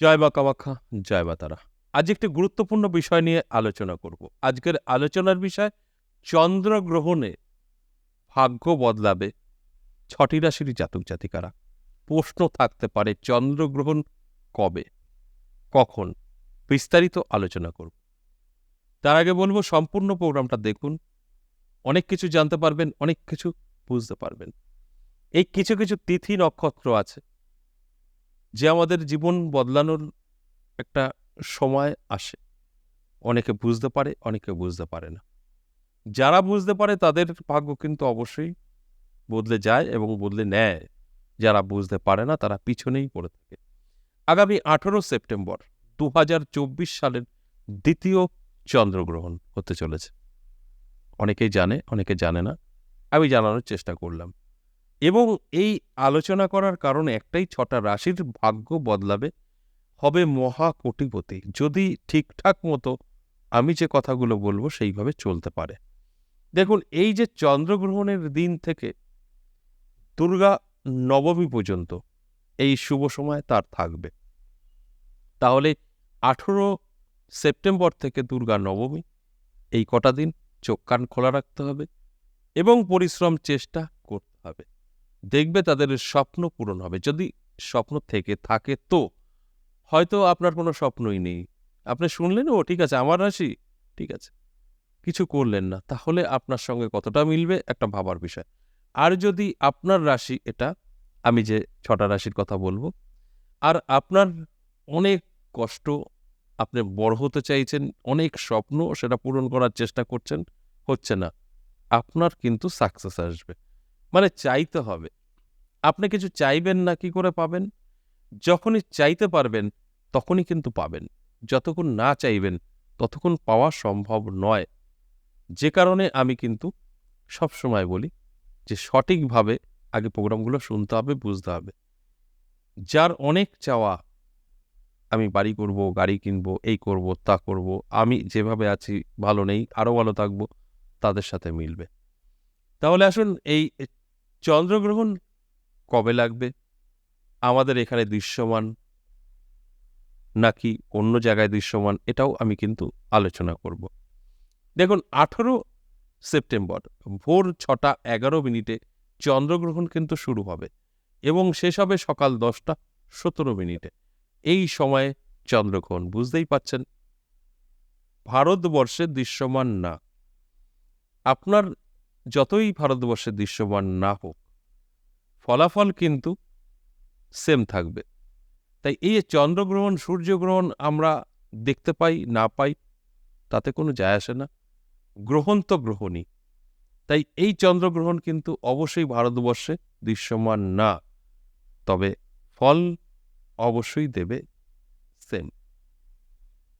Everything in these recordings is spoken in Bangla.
জয় মা কামাখ্যা, জয় মা তারা। আজ একটি গুরুত্বপূর্ণ বিষয় নিয়ে আলোচনা করব। আজকের আলোচনার বিষয় চন্দ্রগ্রহণে ভাগ্য বদলাবে ৬টি রাশির জাতক জাতিকারা। প্রশ্ন থাকতে পারে চন্দ্রগ্রহণ কবে, কখন? বিস্তারিত আলোচনা করব। তার আগে বলবো সম্পূর্ণ প্রোগ্রামটা দেখুন। অনেক কিছু জানতে পারবেন, অনেক কিছু বুঝতে পারবেন। এই কিছু কিছু তিথি নক্ষত্র আছে যে আমাদের জীবন বদলানোর একটা সময় আসে। অনেকে বুঝতে পারে, অনেকে বুঝতে পারে না। যারা বুঝতে পারে তাদের ভাগ্য কিন্তু অবশ্যই বদলে যায় এবং বদলে নেয়। যারা বুঝতে পারে না তারা পিছনেই পড়ে থাকে। আগামী ১৮ সেপ্টেম্বর ২০২৪ সালের দ্বিতীয় চন্দ্রগ্রহণ হতে চলেছে। অনেকেই জানে, অনেকে জানে না। আমি জানানোর চেষ্টা করলাম। এবং এই আলোচনা করার কারণে একটাই ৬টা রাশির ভাগ্য বদলাবে, হবে মহা কোটিপতি। যদি ঠিকঠাক মতো আমি যে কথাগুলো বলব সেইভাবে চলতে পারে। দেখুন, এই যে চন্দ্রগ্রহণের দিন থেকে দুর্গা নবমী পর্যন্ত এই শুভ সময় তার থাকবে। তাহলে ১৮ সেপ্টেম্বর থেকে দুর্গা নবমী, এই কটা দিন চোখ কান খোলা রাখতে হবে এবং পরিশ্রম চেষ্টা করতে হবে। দেখবে তাদের স্বপ্ন পূরণ হবে। যদি স্বপ্ন থেকে থাকে তো, হয়তো আপনার কোনো স্বপ্নই নেই। আপনি শুনলেন, ও ঠিক আছে আমার রাশি, ঠিক আছে। কিছু করলেন না। তাহলে আপনার সঙ্গে কতটা মিলবে একটা ভাবার বিষয়। আর যদি আপনার রাশি এটা, আমি যে ৬টা রাশির কথা বলব, আর আপনার অনেক কষ্ট, আপনি বড় হতে চাইছেন, অনেক স্বপ্ন সেটা পূরণ করার চেষ্টা করছেন, হচ্ছে না। আপনার কিন্তু সাকসেস আসবে। মানে চাইতে হবে। আপনি কিছু চাইবেন না, কি করে পাবেন? যখনই চাইতে পারবেন তখনই কিন্তু পাবেন। যতক্ষণ না চাইবেন ততক্ষণ পাওয়া সম্ভব নয়। যে কারণে আমি কিন্তু সবসময় বলি যে সঠিকভাবে আগে প্রোগ্রামগুলো শুনতে হবে, বুঝতে হবে। যার অনেক চাওয়া, আমি বাড়ি করব, গাড়ি কিনব, এই করব, তা করব, আমি যেভাবে আছি ভালো নেই, আরো ভালো থাকব, তাদের সাথে মিলবে। তাহলে আসুন, এই চন্দ্রগ্রহণ কবে লাগবে? আমাদের এখানে দৃশ্যমান নাকি অন্য জায়গায় দৃশ্যমান, এটাও আমি কিন্তু আলোচনা করব। দেখুন, ১৮ সেপ্টেম্বর ভোর ৬টা ১১ চন্দ্রগ্রহণ কিন্তু শুরু হবে এবং শেষ হবে সকাল ১০টা ১৭। এই সময়ে চন্দ্রগ্রহণ, বুঝতেই পাচ্ছেন, ভারতবর্ষে দৃশ্যমান না। আপনার যতই ভারতবর্ষে দৃশ্যমান না হোক, ফলাফল কিন্তু সেম থাকবে। তাই এই যে চন্দ্রগ্রহণ, সূর্যগ্রহণ আমরা দেখতে পাই না পাই তাতে কোনো যায় আসে না। গ্রহণ তো গ্রহণই। তাই এই চন্দ্রগ্রহণ কিন্তু অবশ্যই ভারতবর্ষে দৃশ্যমান না। তবে ফল অবশ্যই দেবে সেম।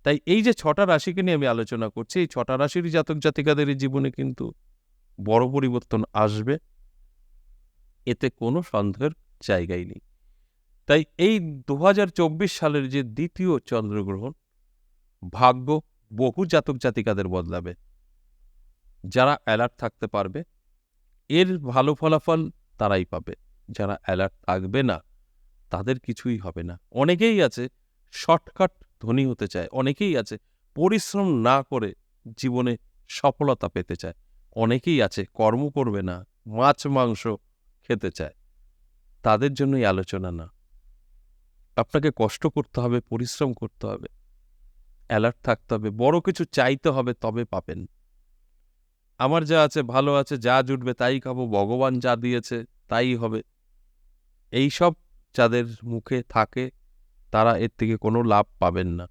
তাই এই যে ৬টা রাশিকে নিয়ে আমি আলোচনা করছি, এই ৬টা রাশির জাতক জাতিকাদের জীবনে কিন্তু বড় পরিবর্তন আসবে। এতে কোনো সন্দেহের জায়গাই নেই। তাই এই ২০২৪ সালের যে দ্বিতীয় চন্দ্রগ্রহণ, ভাগ্য বহু জাতক জাতিকাদের বদলাবে। যারা অ্যালার্ট থাকতে পারবে এর ভালো ফলাফল তারাই পাবে। যারা অ্যালার্ট থাকবে না তাদের কিছুই হবে না। অনেকেই আছে শর্টকাট ধনী হতে চায়, অনেকেই আছে পরিশ্রম না করে জীবনে সফলতা পেতে চায়, অনেকেই আছে কর্ম করবে না, মাছ মাংস খেতে চায়। তাদের জন্যই আলোচনা না। আপনাকে কষ্ট করতে হবে, পরিশ্রম করতে হবে, অ্যালার্ট থাকতে হবে, বড় কিছু চাইতে হবে, তবে পাবেন। আমার যা আছে ভালো আছে, যা জুটবে তাই খাবো, ভগবান যা দিয়েছে তাই হবে, এইসব যাদের মুখে থাকে তারা এর থেকে কোনো লাভ পাবেন না।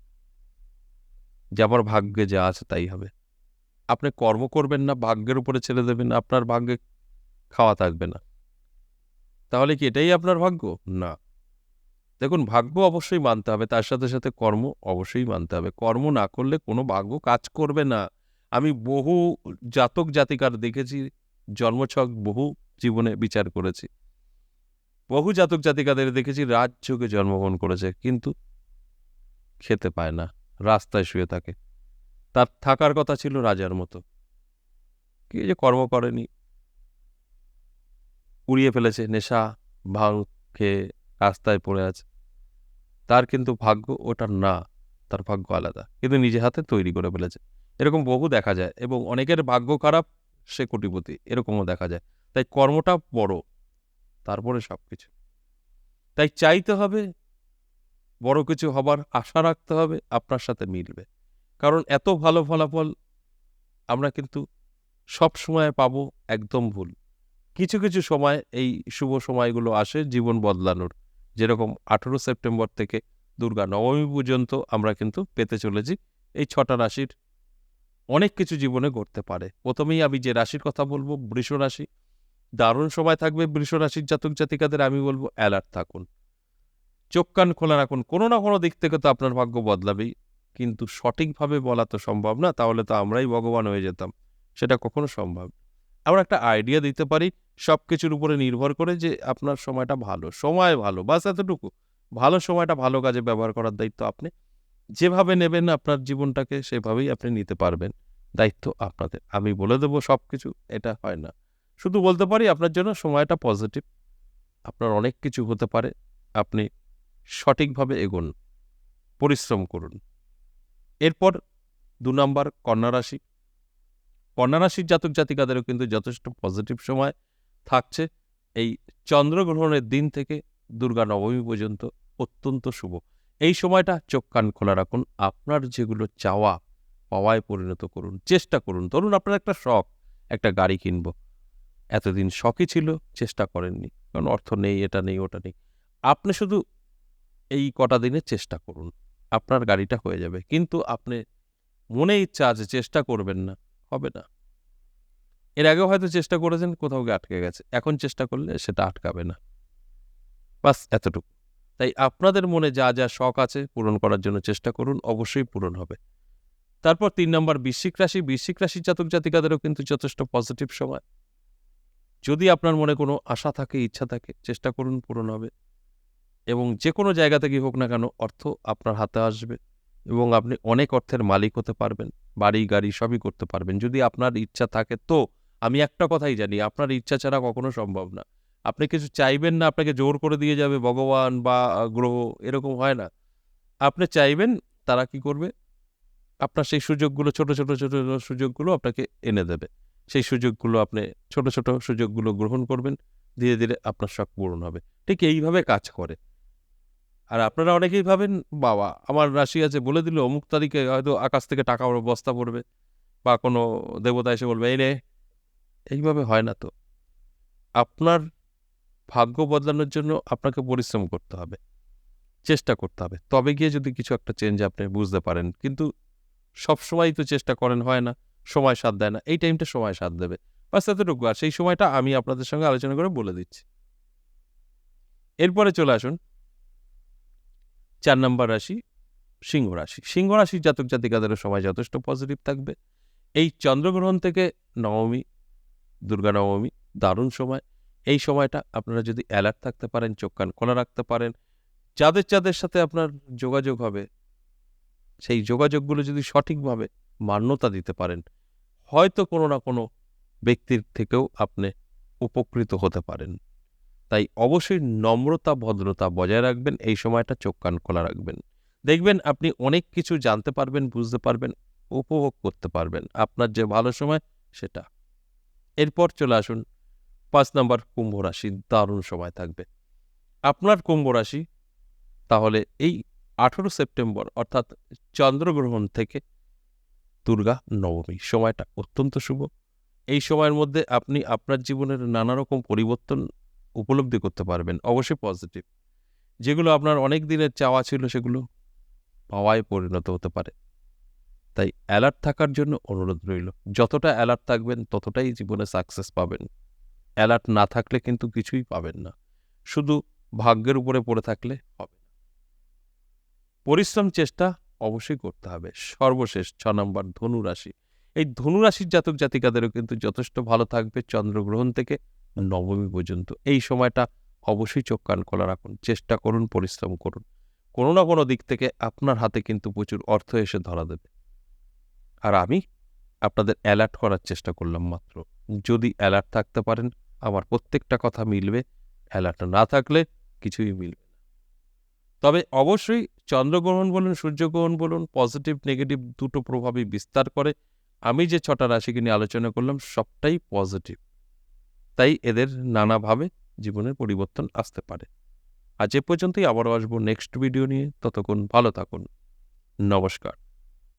যে আমার ভাগ্যে যা আছে তাই হবে। আপনি কর্ম করবেন না, ভাগ্যের উপরে ছেড়ে দেবেন, আপনার ভাগ্যে খাওয়া থাকবে না। তাহলে কি এটাই আপনার ভাগ্য? না। দেখুন, ভাগ্য অবশ্যই মানতে হবে, তার সাথে সাথে কর্ম অবশ্যই মানতে হবে। কর্ম না করলে কোনো ভাগ্য কাজ করবে না। আমি বহু জাতক জাতিকার দেখেছি, জন্মছক বহু জীবনে বিচার করেছি। বহু জাতক জাতিকাদের দেখেছি রাজযোগে জন্মগ্রহণ করেছে, কিন্তু খেতে পায় না, রাস্তায় শুয়ে থাকে। তার থাকার কথা ছিল রাজার মতো, কি যে কর্ম করেনি, উড়িয়ে ফেলেছে, নেশা ভাঙ খেয়ে রাস্তায় পড়ে আছে। তার কিন্তু ভাগ্য ওটা না, তার ভাগ্য আলাদা, কিন্তু নিজে হাতে তৈরি করে ফেলেছে। এরকম বহু দেখা যায়, এবং অনেকের ভাগ্য খারাপ, সে কোটিপতি, এরকমও দেখা যায়। তাই কর্মটা বড়, তারপরে সবকিছু। তাই চাইতে হবে, বড় কিছু হবার আশা রাখতে হবে, আপনার সাথে মিলবে। কারণ এত ভালো ফলাফল আমরা কিন্তু সব সময় পাবো, একদম ভুল। কিছু কিছু সময় এই শুভ সময়গুলো আসে জীবন বদলানোর, যেরকম 18 সেপ্টেম্বর থেকে দুর্গা নবমী পর্যন্ত আমরা কিন্তু পেতে চলেছি এই 6টা রাশির অনেক কিছু জীবনে ঘটতে পারে। প্রথমেই আমি যে রাশির কথা বলবো, বৃষ রাশি, দারুণ সময় থাকবে বৃষ রাশির জাতক জাতিকাদের। আমি বলবো অ্যালার্ট থাকুন, চোখ কান খোলা রাখুন, কোনো না কোনো দিক থেকে তো আপনার ভাগ্য বদলাবেই। কিন্তু সঠিকভাবে বলা তো সম্ভব না, তাহলে তো আমরাই ভগবান হয়ে যেতাম, সেটা কখনো সম্ভব না। আমরা একটা আইডিয়া দিতে পারি সব কিছুর উপরে নির্ভর করে, যে আপনার সময়টা ভালো, সময় ভালো, বাস এতটুকু। ভালো সময়টা ভালো কাজে ব্যবহার করার দায়িত্ব আপনি। যেভাবে নেবেন আপনার জীবনটাকে, সেভাবেই আপনি নিতে পারবেন, দায়িত্ব আপনাদের। আমি বলে দেবো সব কিছু, এটা হয় না। শুধু বলতে পারি আপনার জন্য সময়টা পজিটিভ, আপনার অনেক কিছু হতে পারে, আপনি সঠিকভাবে এগোন, পরিশ্রম করুন। এরপর 2 নম্বর কন্যা রাশি। কন্যা রাশির জাতক জাতিকাদেরও কিন্তু যথেষ্ট পজিটিভ সময় থাকছে। এই চন্দ্রগ্রহণের দিন থেকে দুর্গা নবমী পর্যন্ত অত্যন্ত শুভ। এই সময়টা চোখ কান খোলা রাখুন, আপনার যেগুলো চাওয়া পাওয়ায় পরিণত করুন, চেষ্টা করুন। ধরুন আপনার একটা শখ, একটা গাড়ি কিনবো, এতদিন শখই ছিল, চেষ্টা করেননি, কারণ অর্থ নেই, এটা নেই, ওটা নেই। আপনি শুধু এই কটা দিনে চেষ্টা করুন, আপনার গাড়িটা হয়ে যাবে। কিন্তু আপনি মনে ইচ্ছা আছে, চেষ্টা করবেন না, হবে না। এর আগেও হয়তো চেষ্টা করেছেন, কোথাও গিয়ে আটকে গেছে, এখন চেষ্টা করলে সেটা আটকাবে না। বাস এতটুকু। তাই আপনাদের মনে যা যা শখ আছে পূরণ করার জন্য চেষ্টা করুন, অবশ্যই পূরণ হবে। তারপর 3 নম্বর বৃশ্চিক রাশি। বৃশ্চিক রাশির জাতক জাতিকাদেরও কিন্তু যথেষ্ট পজিটিভ সময়। যদি আপনার মনে কোনো আশা থাকে, ইচ্ছা থাকে, চেষ্টা করুন, পূরণ হবে। এবং যে কোনো জায়গা থেকেই হোক না কেন, অর্থ আপনার হাতে আসবে, এবং আপনি অনেক অর্থের মালিক হতে পারবেন, বাড়ি গাড়ি সবই করতে পারবেন, যদি আপনার ইচ্ছা থাকে। তো আমি একটা কথাই জানি, আপনার ইচ্ছা ছাড়া কখনো সম্ভব না। আপনি কিছু চাইবেন না, আপনাকে জোর করে দিয়ে যাবে ভগবান বা গ্রহ, এরকম হয় না। আপনি চাইবেন, তারা কি করবে, আপনার সেই সুযোগগুলো, ছোট ছোট ছোট ছোট সুযোগগুলো আপনাকে এনে দেবে। সেই সুযোগগুলো, আপনি ছোট ছোট সুযোগগুলো গ্রহণ করবেন, ধীরে ধীরে আপনার শখ পূরণ হবে। ঠিক এইভাবে কাজ করে। আর আপনারা অনেকেই ভাবেন, বাবা আমার রাশি আছে, বলে দিল অমুক তারিখে হয়তো আকাশ থেকে টাকা বস্তা পড়বে, বা কোনো দেবতা এসে বলবে এই রে। এইভাবে হয় না তো। আপনার ভাগ্য বদলানোর জন্য আপনাকে পরিশ্রম করতে হবে, চেষ্টা করতে হবে, তবে গিয়ে যদি কিছু একটা চেঞ্জ আপনি বুঝতে পারেন। কিন্তু সবসময় তো চেষ্টা করেন, হয় না, সময় সাথ দেয় না। এই টাইমটা সময় সাথ দেবে, বাস এতটুকু। আর সেই সময়টা আমি আপনাদের সঙ্গে আলোচনা করে বলে দিচ্ছি। এরপরে চলে আসুন 4 নম্বর রাশি, সিংহ রাশি। সিংহ রাশির জাতক জাতিকাদেরও সময় যথেষ্ট পজিটিভ থাকবে। এই চন্দ্রগ্রহণ থেকে নবমী, দুর্গা নবমী, দারুণ সময়। এই সময়টা আপনারা যদি অ্যালার্ট থাকতে পারেন, চোখ কান খোলা রাখতে পারেন, যাদের যাদের সাথে আপনার যোগাযোগ হবে, সেই যোগাযোগগুলো যদি সঠিকভাবে মান্যতা দিতে পারেন, হয়তো কোনো না কোনো ব্যক্তির থেকেও আপনি উপকৃত হতে পারেন। তাই অবশ্যই নম্রতা, ভদ্রতা বজায় রাখবেন, এই সময়টা চোখ কান খোলা রাখবেন। দেখবেন আপনি অনেক কিছু জানতে পারবেন, বুঝতে পারবেন, উপভোগ করতে পারবেন আপনার যে ভালো সময় সেটা। এরপর চলে আসুন 5 নম্বর কুম্ভ রাশি। দারুণ সময় থাকবে আপনার কুম্ভ রাশি। তাহলে এই 18 সেপ্টেম্বর অর্থাৎ চন্দ্রগ্রহণ থেকে দুর্গা নবমী, সময়টা অত্যন্ত শুভ। এই সময়ের মধ্যে আপনি আপনার জীবনের নানা রকম পরিবর্তন উপলব্ধি করতে পারবেন, অবশ্যই পজিটিভ। যেগুলো আপনার অনেক দিনের চাওয়া ছিল, সেগুলো পাওয়ায় পরিণত হতে পারে। তাই অ্যালার্ট থাকার জন্য অনুরোধ রইল। যতটা অ্যালার্ট থাকবেন, ততটাই জীবনে সাকসেস পাবেন। অ্যালার্ট না থাকলে কিন্তু কিছুই পাবেন না, শুধু ভাগ্যের উপরে পড়ে থাকলে হবে না। পরিশ্রম, চেষ্টা অবশ্যই করতে হবে। সর্বশেষ 6 নম্বর ধনু রাশি। এই ধনু রাশির জাতক জাতিকাদেরও কিন্তু যথেষ্ট ভালো থাকবে চন্দ্রগ্রহণ থেকে নবমী পর্যন্ত। এই সময়টা অবশ্যই চোখ কান খোলা রাখুন, চেষ্টা করুন, পরিশ্রম করুন। কোনো না কোনো দিক থেকে আপনার হাতে কিন্তু প্রচুর অর্থ এসে ধরা দেবে। আর আমি আপনাদের অ্যালার্ট করার চেষ্টা করলাম মাত্র। যদি অ্যালার্ট থাকতে পারেন, আমার প্রত্যেকটা কথা মিলবে। অ্যালার্ট না থাকলে কিছুই মিলবে না। তবে অবশ্যই চন্দ্রগ্রহণ বলুন, সূর্যগ্রহণ বলুন, পজিটিভ নেগেটিভ দুটো প্রভাবই বিস্তার করে। আমি যে 6টা রাশিকে নিয়ে আলোচনা করলাম সবটাই পজিটিভ। তাই এদের নানাভাবে জীবনের পরিবর্তন আসতে পারে। আজ এ পর্যন্তই, আবারও আসবো নেক্সট ভিডিও নিয়ে। ততক্ষণ ভালো থাকুন। নমস্কার।